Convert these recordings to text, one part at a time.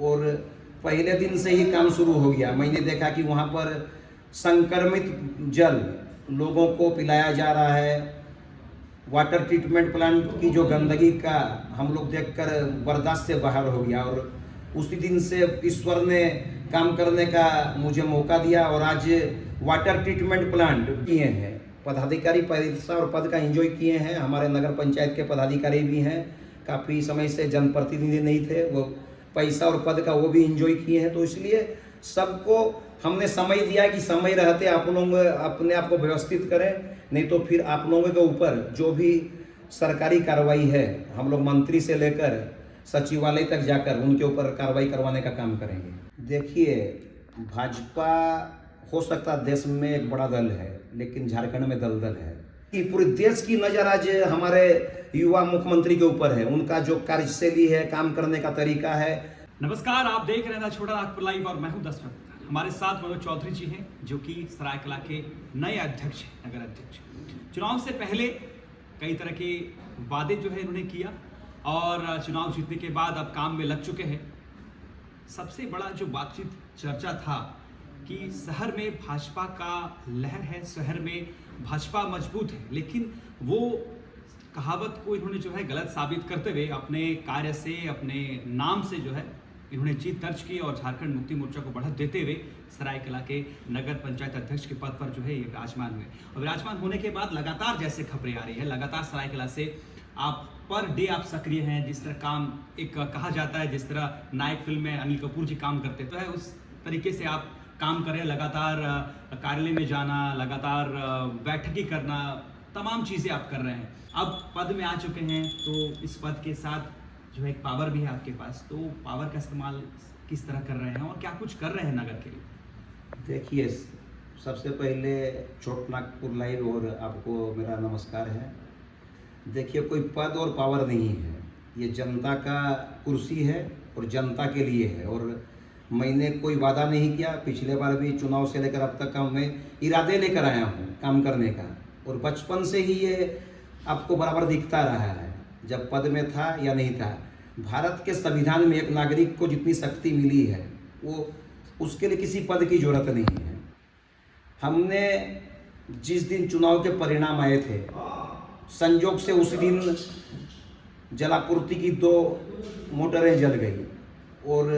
और पहले दिन से ही काम शुरू हो गया। मैंने देखा कि वहाँ पर संक्रमित जल लोगों को पिलाया जा रहा है। वाटर ट्रीटमेंट प्लांट की जो गंदगी का हम लोग देखकर बर्दाश्त से बाहर हो गया, और उसी दिन से ईश्वर ने काम करने का मुझे मौका दिया और आज वाटर ट्रीटमेंट प्लांट किए हैं। पदाधिकारी पैसा और पद का एंजॉय किए हैं। हमारे नगर पंचायत के पदाधिकारी भी हैं, काफ़ी समय से जनप्रतिनिधि नहीं थे, वो पैसा और पद का वो भी एंजॉय किए हैं। तो इसलिए सबको हमने समय दिया कि समय रहते आप लोग अपने आप को व्यवस्थित करें, नहीं तो फिर आप लोगों के ऊपर जो भी सरकारी कार्रवाई है हम लोग मंत्री से लेकर सचिवालय तक जाकर उनके ऊपर कार्रवाई करवाने का काम करेंगे। देखिए, भाजपा हो सकता देश में एक बड़ा दल है, लेकिन झारखंड में दलदल है कि पूरे देश की नज़र आज हमारे युवा मुख्यमंत्री के ऊपर है। उनका जो कार्यशैली है, काम करने का तरीका है। नमस्कार, आप देख रहे हैं छोटा नागपुर लाइव और मैं हूं दशरथ। हमारे साथ मनोज चौधरी जी हैं जो कि सरायकला के नए अध्यक्ष हैं, नगर अध्यक्ष। चुनाव से पहले कई तरह के वादे जो है इन्होंने किया और चुनाव जीतने के बाद अब काम में लग चुके हैं। सबसे बड़ा जो बातचीत चर्चा था कि शहर में भाजपा का लहर है, शहर में भाजपा मजबूत है, लेकिन वो कहावत को इन्होंने जो है गलत साबित करते हुए अपने कार्य से, अपने नाम से जो है इन्होंने जीत दर्ज की और झारखंड मुक्ति मोर्चा को बढ़त देते हुए सरायकला के नगर पंचायत अध्यक्ष के पद पर जो है ये विराजमान हुए। और विराजमान होने के बाद लगातार जैसे खबरें आ रही है, लगातार सरायकला से आप पर डे आप सक्रिय हैं। जिस तरह काम एक कहा जाता है, जिस तरह नायक फिल्म में अनिल कपूर जी काम करते तो है, उस तरीके से आप काम करें। लगातार कार्यालय में जाना, लगातार बैठकें करना, तमाम चीज़ें आप कर रहे हैं। अब पद में आ चुके हैं तो इस पद के साथ जो है एक पावर भी है आपके पास, तो पावर का इस्तेमाल किस तरह कर रहे हैं और क्या कुछ कर रहे हैं नगर के लिए? देखिए, सबसे पहले छोट नागपुर लाइव और आपको मेरा नमस्कार है। देखिए, कोई पद और पावर नहीं है, ये जनता का कुर्सी है और जनता के लिए है। और मैंने कोई वादा नहीं किया। पिछले बार भी चुनाव से लेकर अब तक का मैं इरादे लेकर आया हूँ काम करने का, और बचपन से ही ये आपको बराबर दिखता रहा है, जब पद में था या नहीं था। भारत के संविधान में एक नागरिक को जितनी शक्ति मिली है वो उसके लिए किसी पद की जरूरत नहीं है। हमने जिस दिन चुनाव के परिणाम आए थे, संजोग से उस दिन जलापूर्ति की 2 मोटरें जल गई और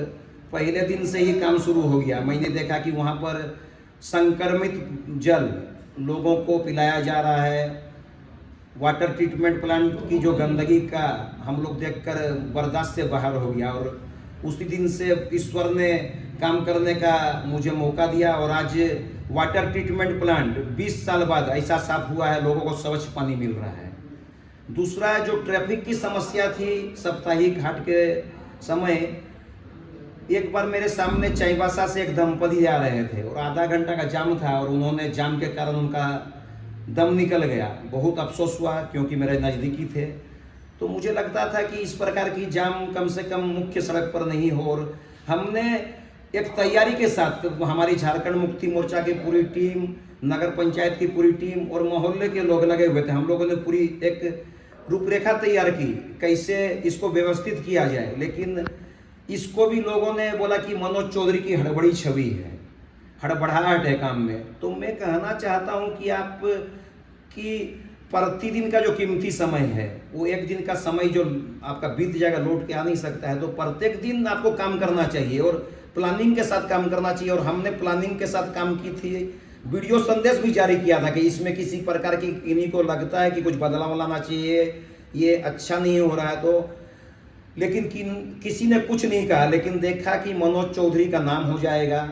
पहले दिन से ही काम शुरू हो गया। मैंने देखा कि वहाँ पर संक्रमित जल लोगों को पिलाया जा रहा है। वाटर ट्रीटमेंट प्लांट की जो गंदगी का हम लोग देखकर बर्दाश्त से बाहर हो गया, और उसी दिन से ईश्वर ने काम करने का मुझे मौका दिया और आज वाटर ट्रीटमेंट प्लांट 20 साल बाद ऐसा साफ हुआ है, लोगों को स्वच्छ पानी मिल रहा है। दूसरा, जो ट्रैफिक की समस्या थी साप्ताहिक हाट के समय, एक बार मेरे सामने चाईबासा से एक दंपति जा रहे थे और आधा घंटा का जाम था और उन्होंने जाम के कारण उनका दम निकल गया। बहुत अफसोस हुआ क्योंकि मेरे नज़दीकी थे। तो मुझे लगता था कि इस प्रकार की जाम कम से कम मुख्य सड़क पर नहीं हो, और हमने एक तैयारी के साथ हमारी झारखंड मुक्ति मोर्चा की पूरी टीम, नगर पंचायत की पूरी टीम और मोहल्ले के लोग लगे हुए थे। हम लोगों ने पूरी एक रूपरेखा तैयार की कैसे इसको व्यवस्थित किया जाए, लेकिन इसको भी लोगों ने बोला कि मनोज चौधरी की हड़बड़ी छवि है, हड़बड़ाहट है काम में। तो मैं कहना चाहता हूं कि आप कि प्रतिदिन का जो कीमती समय है वो एक दिन का समय जो आपका बीत जाएगा लौट के आ नहीं सकता है। तो प्रत्येक दिन आपको काम करना चाहिए और प्लानिंग के साथ काम करना चाहिए। और हमने प्लानिंग के साथ काम की थी, वीडियो संदेश भी जारी किया था कि इसमें किसी प्रकार की किन्हीं को लगता है कि कुछ बदलाव लाना चाहिए, ये अच्छा नहीं हो रहा है, तो लेकिन किसी ने कुछ नहीं कहा। लेकिन देखा कि मनोज चौधरी का नाम हो जाएगा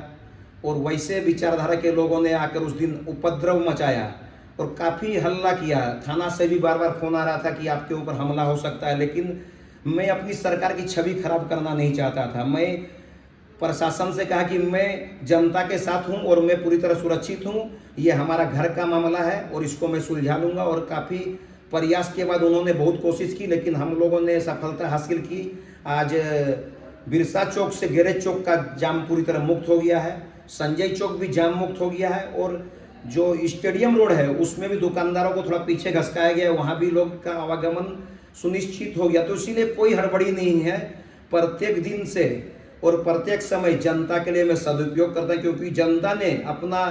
और वैसे विचारधारा के लोगों ने आकर उस दिन उपद्रव मचाया और काफ़ी हल्ला किया। थाना से भी बार बार फोन आ रहा था कि आपके ऊपर हमला हो सकता है, लेकिन मैं अपनी सरकार की छवि खराब करना नहीं चाहता था। मैं प्रशासन से कहा कि मैं जनता के साथ हूं और मैं पूरी तरह सुरक्षित हूं, ये हमारा घर का मामला है और इसको मैं सुलझा लूँगा। और काफ़ी प्रयास के बाद उन्होंने बहुत कोशिश की, लेकिन हम लोगों ने सफलता हासिल की। आज बिरसा चौक से गैरेज चौक का जाम पूरी तरह मुक्त हो गया है, संजय चौक भी जाम मुक्त हो गया है, और जो स्टेडियम रोड है उसमें भी दुकानदारों को थोड़ा पीछे घसकाया गया है, वहाँ भी लोग का आवागमन सुनिश्चित हो गया। तो इसीलिए कोई हड़बड़ी नहीं है। प्रत्येक दिन से और प्रत्येक समय जनता के लिए मैं सदुपयोग करता हूँ, क्योंकि जनता ने अपना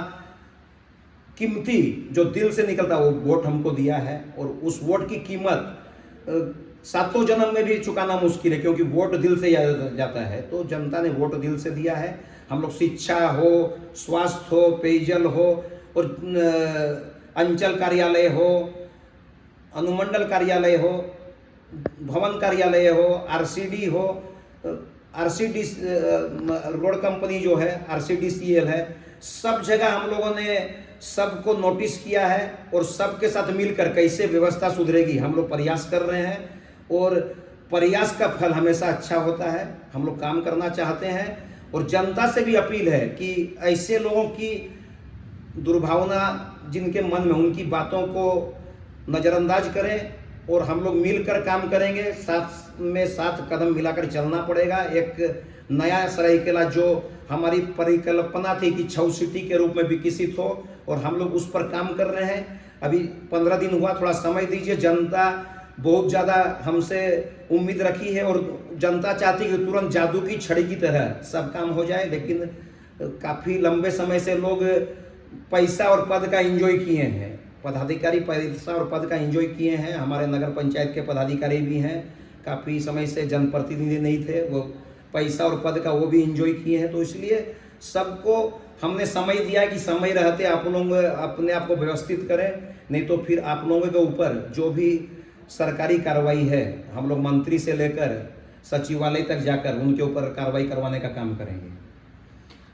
कीमती जो दिल से निकलता वो वोट हमको दिया है, और उस वोट की कीमत सातों जन्म में भी चुकाना मुश्किल है, क्योंकि वोट दिल से जाता है। तो जनता ने वोट दिल से दिया है। हम लोग शिक्षा हो, स्वास्थ्य हो, पेयजल हो, और अंचल कार्यालय हो, अनुमंडल कार्यालय हो, भवन कार्यालय हो, आरसीडी हो, आरसीडी रोड कंपनी जो है, आरसीडीसीएल है, सब जगह हम लोगों ने सबको नोटिस किया है, और सबके साथ मिलकर कैसे व्यवस्था सुधरेगी हम लोग प्रयास कर रहे हैं, और प्रयास का फल हमेशा अच्छा होता है। हम लोग काम करना चाहते हैं, और जनता से भी अपील है कि ऐसे लोगों की दुर्भावना जिनके मन में, उनकी बातों को नज़रअंदाज करें, और हम लोग मिलकर काम करेंगे। साथ में साथ कदम मिलाकर चलना पड़ेगा। एक नया सरायकेला जो हमारी परिकल्पना थी कि 6 सिटी के रूप में विकसित हो, और हम लोग उस पर काम कर रहे हैं। अभी 15 दिन हुआ, थोड़ा समय दीजिए। जनता बहुत ज़्यादा हमसे उम्मीद रखी है, और जनता चाहती है कि तुरंत जादू की छड़ी की तरह सब काम हो जाए, लेकिन काफ़ी लंबे समय से लोग पैसा और पद का एंजॉय किए हैं। पदाधिकारी पैसा और पद का एंजॉय किए हैं। हमारे नगर पंचायत के पदाधिकारी भी हैं, काफ़ी समय से जनप्रतिनिधि नहीं थे, वो पैसा और पद का वो भी एंजॉय किए हैं। तो इसलिए सबको हमने समय दिया कि समय रहते आप लोग अपने आप को व्यवस्थित करें, नहीं तो फिर आप लोगों के ऊपर जो भी सरकारी कार्रवाई है, हम लोग मंत्री से लेकर सचिवालय तक जाकर उनके ऊपर कार्रवाई करवाने का काम करेंगे।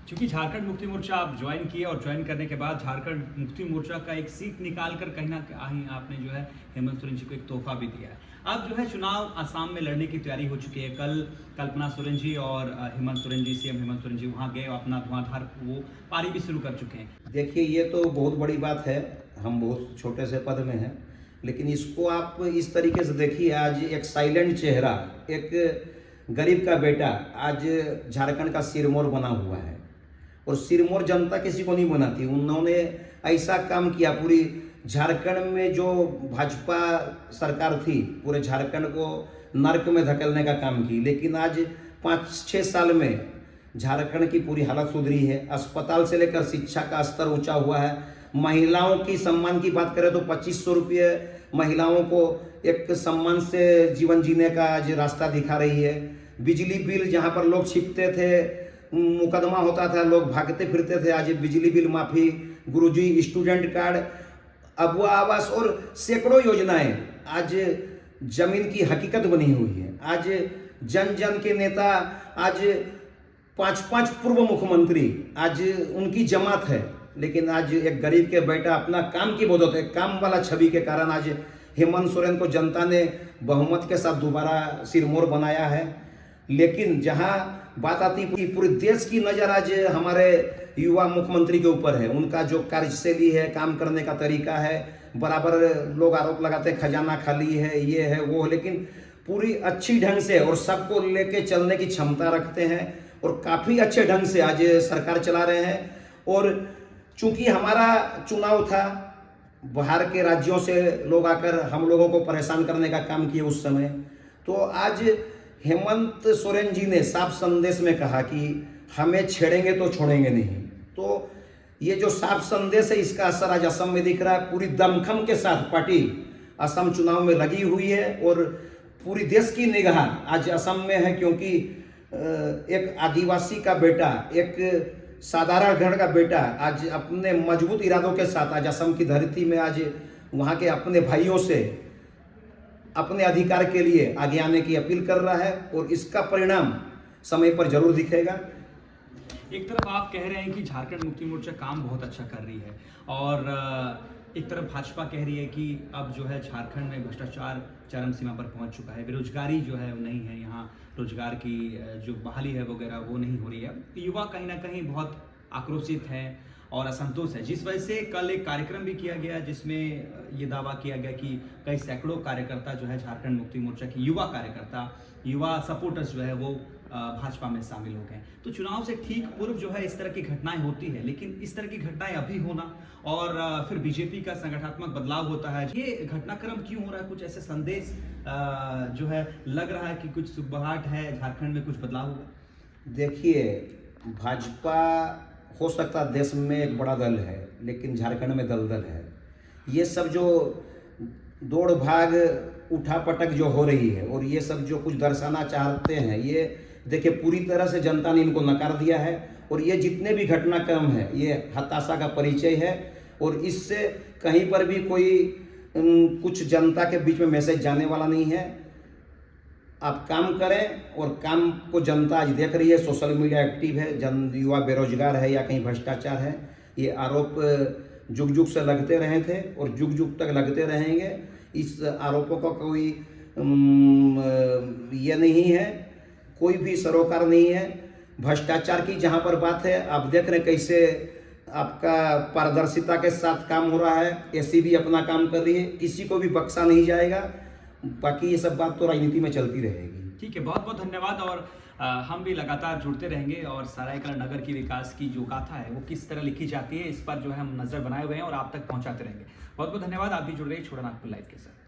क्योंकि झारखंड मुक्ति मोर्चा आप ज्वाइन किए, और ज्वाइन करने के बाद झारखंड मुक्ति मोर्चा का एक सीट निकाल कर कहीं ना कहीं आपने जो है हेमंत सोरेन जी को एक तोहफा भी दिया है। अब जो है चुनाव आसाम में लड़ने की तैयारी हो चुकी है। कल कल्पना सोरेन जी और हेमंत सोरेन जी, सीएम हेमंत सोरेन जी वहाँ गए, अपना धुआंधार वो पारी भी शुरू कर चुके हैं। देखिए, ये तो बहुत बड़ी बात है। हम बहुत छोटे से पद में हैं, लेकिन इसको आप इस तरीके से देखिए। आज एक साइलेंट चेहरा, एक गरीब का बेटा आज झारखंड का सिरमौर बना हुआ है, और सिरमौर जनता किसी को नहीं बनाती। उन्होंने ऐसा काम किया, पूरी झारखंड में जो भाजपा सरकार थी, पूरे झारखंड को नर्क में धकेलने का काम की, लेकिन आज 5-6 साल में झारखंड की पूरी हालत सुधरी है। अस्पताल से लेकर शिक्षा का स्तर ऊंचा हुआ है। महिलाओं की सम्मान की बात करें तो 2500 रुपये महिलाओं को एक सम्मान से जीवन जीने का आज रास्ता दिखा रही है। बिजली बिल जहां पर लोग छिपते थे, मुकदमा होता था, लोग भागते फिरते थे, आज बिजली बिल माफ़ी, गुरुजी स्टूडेंट कार्ड, अबुआ आवास और सैकड़ों योजनाएं आज जमीन की हकीकत बनी हुई है। आज जन जन के नेता, आज 5-5 पूर्व मुख्यमंत्री, आज उनकी जमात है, लेकिन आज एक गरीब के बेटा अपना काम की बदौलत, काम वाला छवि के कारण आज हेमंत सोरेन को जनता ने बहुमत के साथ दोबारा सिरमौर बनाया है। लेकिन जहां बात आती है, पूरे देश की नज़र आज हमारे युवा मुख्यमंत्री के ऊपर है। उनका जो कार्यशैली है, काम करने का तरीका है, बराबर लोग आरोप लगाते हैं खजाना खाली है, ये है वो है, लेकिन पूरी अच्छी ढंग से और सबको लेके चलने की क्षमता रखते हैं, और काफ़ी अच्छे ढंग से आज सरकार चला रहे हैं। और चूंकि हमारा चुनाव था, बाहर के राज्यों से लोग आकर हम लोगों को परेशान करने का काम किए उस समय, तो आज हेमंत सोरेन जी ने साफ संदेश में कहा कि हमें छेड़ेंगे तो छोड़ेंगे नहीं। तो ये जो साफ संदेश है, इसका असर आज असम में दिख रहा है। पूरी दमखम के साथ पार्टी असम चुनाव में लगी हुई है, और पूरी देश की निगाह आज असम में है, क्योंकि एक आदिवासी का बेटा, एक साधारण घर का बेटा आज अपने मजबूत इरादों के साथ आज असम की धरती में आज वहाँ के अपने भाइयों से अपने अधिकार के लिए आगे आने की अपील कर रहा है, और इसका परिणाम समय पर जरूर दिखेगा। एक तरफ आप कह रहे हैं कि झारखंड मुक्ति मोर्चा काम बहुत अच्छा कर रही है, और एक तरफ भाजपा कह रही है कि अब जो है झारखंड में भ्रष्टाचार चरम सीमा पर पहुंच चुका है, बेरोजगारी जो है वो नहीं है, यहाँ रोजगार की जो बहाली है वगैरह वो नहीं हो रही है। युवा कहीं ना कहीं बहुत आक्रोशित है और असंतोष है, जिस वजह से कल एक कार्यक्रम भी किया गया जिसमें ये दावा किया गया कि कई सैकड़ों कार्यकर्ता जो है झारखंड मुक्ति मोर्चा के युवा कार्यकर्ता, युवा सपोर्टर्स जो है वो भाजपा में शामिल हो गए। तो चुनाव से ठीक पूर्व जो है इस तरह की घटनाएं होती है, लेकिन इस तरह की घटनाएं अभी होना और फिर बीजेपी का संगठनात्मक बदलाव होता है, ये घटनाक्रम क्यों हो रहा है? कुछ ऐसे संदेश जो है लग रहा है कि कुछ सुबहाट है, झारखंड में कुछ बदलाव होगा। देखिए, भाजपा हो सकता है देश में एक बड़ा दल है, लेकिन झारखंड में दलदल है। ये सब जो दौड़ भाग उठापटक जो हो रही है और ये सब जो कुछ दर्शाना चाहते हैं, ये देखिए पूरी तरह से जनता ने इनको नकार दिया है। और ये जितने भी घटनाक्रम है ये हताशा का परिचय है। और इससे कहीं पर भी कोई कुछ जनता के बीच में मैसेज जाने वाला नहीं है। आप काम करें और काम को जनता आज देख रही है। सोशल मीडिया एक्टिव है, युवा बेरोजगार है या कहीं भ्रष्टाचार है। ये आरोप जुग जुग से लगते रहे थे और जुग जुग तक लगते रहेंगे। इस आरोपों का कोई ये नहीं है, कोई भी सरोकार नहीं है। भ्रष्टाचार की जहाँ पर बात है, आप देख रहे हैं कैसे आपका पारदर्शिता के साथ काम हो रहा है। एसीबी अपना काम कर रही है, किसी को भी बख्शा नहीं जाएगा। बाकी ये सब बात तो राजनीति में चलती रहेगी। ठीक है, बहुत बहुत धन्यवाद। और हम भी लगातार जुड़ते रहेंगे और सरायकला नगर की विकास की जो गाथा है वो किस तरह लिखी जाती है, इस पर जो है हम नजर बनाए हुए हैं और आप तक पहुंचाते रहेंगे। बहुत बहुत धन्यवाद। आप भी जुड़ रहे हैं छोटा नागपुर लाइव के साथ।